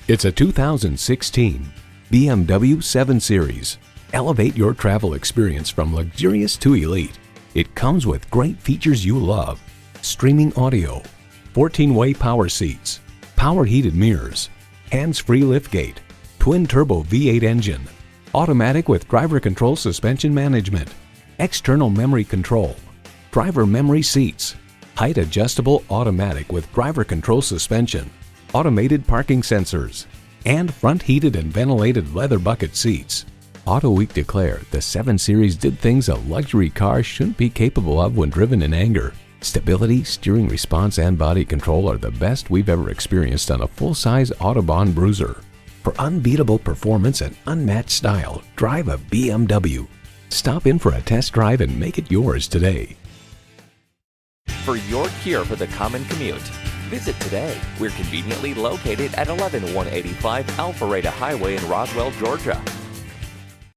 It's a 2016 BMW 7 Series. Elevate your travel experience from luxurious to elite. It comes with great features you love. Streaming audio, 14-way power seats, power heated mirrors, hands-free liftgate, twin-turbo V8 engine, automatic with driver control suspension management, external memory control, driver memory seats, height adjustable automatic with driver control suspension, automated parking sensors, and front heated and ventilated leather bucket seats. Auto Week declared the 7 Series did things a luxury car shouldn't be capable of when driven in anger. Stability, steering response, and body control are the best we've ever experienced on a full-size Autobahn Bruiser. For unbeatable performance and unmatched style, drive a BMW. Stop in for a test drive and make it yours today. For your cure for the common commute, visit today. We're conveniently located at 11185 Alpharetta Highway in Roswell, Georgia.